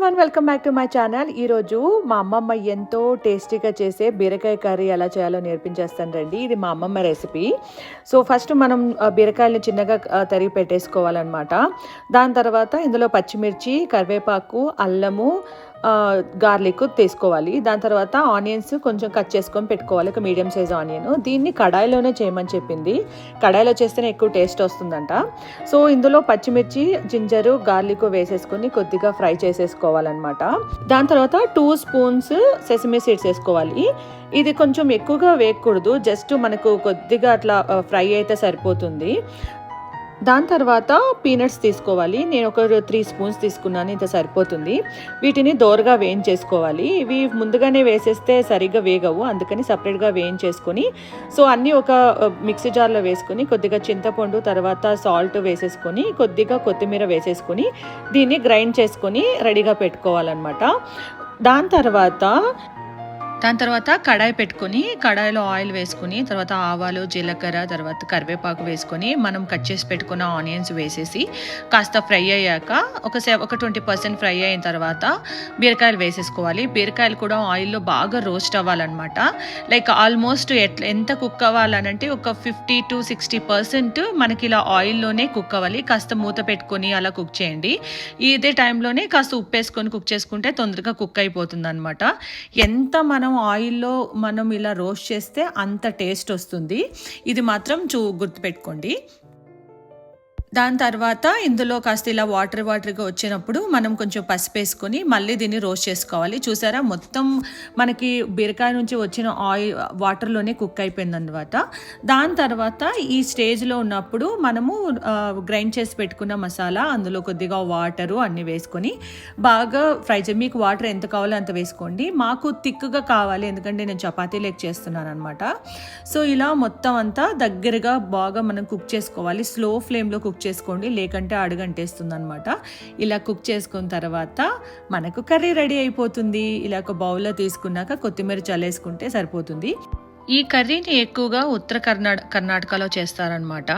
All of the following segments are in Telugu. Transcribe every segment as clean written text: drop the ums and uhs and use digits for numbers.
Everyone, welcome back to my channel. ఈరోజు మా అమ్మమ్మ ఎంతో టేస్టీగా చేసే బీరకాయ కర్రీ ఎలా చేయాలో నేర్పించేస్తాను రండి. ఇది మా అమ్మమ్మ రెసిపీ. సో ఫస్ట్ మనం బీరకాయలను చిన్నగా తరిగి పెట్టేసుకోవాలన్నమాట. దాని తర్వాత ఇందులో పచ్చిమిర్చి, కరివేపాకు, అల్లము, గార్లిక్ తీసుకోవాలి. దాని తర్వాత ఆనియన్స్ కొంచెం కట్ చేసుకొని పెట్టుకోవాలి, ఒక మీడియం సైజ్ ఆనియన్. దీన్ని కడాయిలోనే చేయమని చెప్పింది, కడాయిలో చేస్తేనే ఎక్కువ టేస్ట్ వస్తుందంట. సో ఇందులో పచ్చిమిర్చి, జింజరు, గార్లిక్ వేసేసుకొని కొద్దిగా ఫ్రై చేసేసుకోవాలన్నమాట. దాని తర్వాత 2 స్పూన్స్ సెసమి సీడ్స్ వేసుకోవాలి. ఇది కొంచెం ఎక్కువగా వేయకూడదు, జస్ట్ మనకు కొద్దిగా అట్లా ఫ్రై అయితే సరిపోతుంది. దాని తర్వాత పీనట్స్ తీసుకోవాలి. నేను ఒక 3 స్పూన్స్ తీసుకున్నాను, ఇంత సరిపోతుంది. వీటిని దోరగా వేయించేసుకోవాలి. ఇవి ముందుగానే వేసేస్తే సరిగ్గా వేగవు, అందుకని సపరేట్గా వేయించేసుకొని సో అన్నీ ఒక మిక్సీ జార్లో వేసుకొని కొద్దిగా చింతపండు, తర్వాత సాల్ట్ వేసేసుకొని కొద్దిగా కొత్తిమీర వేసేసుకొని దీన్ని గ్రైండ్ చేసుకొని రెడీగా పెట్టుకోవాలన్నమాట. దాని తర్వాత కడాయి పెట్టుకొని కడాయిలో ఆయిల్ వేసుకొని తర్వాత ఆవాలు, జీలకర్ర, తర్వాత కరివేపాకు వేసుకొని మనం కట్ చేసి పెట్టుకున్న ఆనియన్స్ వేసేసి కాస్త ఫ్రై అయ్యాక ఒక 20% ఫ్రై అయిన తర్వాత బీరకాయలు వేసేసుకోవాలి. బీరకాయలు కూడా ఆయిల్లో బాగా రోస్ట్ అవ్వాలన్నమాట. లైక్ ఆల్మోస్ట్ ఎంత కుక్ అవ్వాలనంటే ఒక 50 to 60% మనకి ఇలా ఆయిల్లోనే కుక్ అవ్వాలి. కాస్త మూత పెట్టుకొని అలా కుక్ చేయండి. ఇదే టైంలోనే కాస్త ఉప్పు వేసుకొని కుక్ చేసుకుంటే తొందరగా కుక్ అయిపోతుంది అనమాట. ఎంత మనం ఆయిల్లో ఇలా రోస్ట్ చేస్తే అంత టేస్ట్ వస్తుంది. ఇది మాత్రం గుర్తుపెట్టుకోండి. దాని తర్వాత ఇందులో కాస్త ఇలా వాటర్గా వచ్చినప్పుడు మనం కొంచెం పసుపు వేసుకొని మళ్ళీ దీన్ని రోస్ట్ చేసుకోవాలి. చూసారా, మొత్తం మనకి బీరకాయ నుంచి వచ్చిన ఆయిల్ వాటర్లోనే కుక్ అయిపోయింది అనమాట. దాని తర్వాత ఈ స్టేజ్లో ఉన్నప్పుడు మనము గ్రైండ్ చేసి పెట్టుకున్న మసాలా, అందులో కొద్దిగా వాటరు అన్నీ వేసుకొని బాగా ఫ్రై చేయాలి. మీకు వాటర్ ఎంత కావాలో అంత వేసుకోండి. మాకు థిక్గా కావాలి, ఎందుకంటే నేను చపాతీ లెక్క చేస్తున్నాను అనమాట. సో ఇలా మొత్తం అంతా దగ్గరగా బాగా మనం కుక్ చేసుకోవాలి. స్లో ఫ్లేమ్లో కుక్ చేసుకోండి, లేకంటే అడుగంటేస్తుంది అనమాట. ఇలా కుక్ చేసుకున్న తర్వాత మనకు కర్రీ రెడీ అయిపోతుంది. ఇలా ఒక బౌల్లో తీసుకున్నాక కొత్తిమీర చల్లేసుకుంటే సరిపోతుంది. ఈ కర్రీని ఎక్కువగా ఉత్తర కర్ణాటకలో చేస్తారనమాట.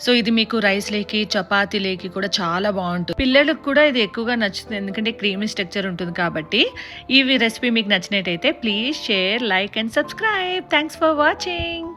సో ఇది మీకు రైస్ లేకి, చపాతీ లేకి కూడా చాలా బాగుంటుంది. పిల్లలకు కూడా ఇది ఎక్కువగా నచ్చుతుంది, ఎందుకంటే క్రీమీ స్ట్రక్చర్ ఉంటుంది కాబట్టి. ఈ రెసిపీ మీకు నచ్చినట్టయితే please share, like and subscribe. Thanks for watching.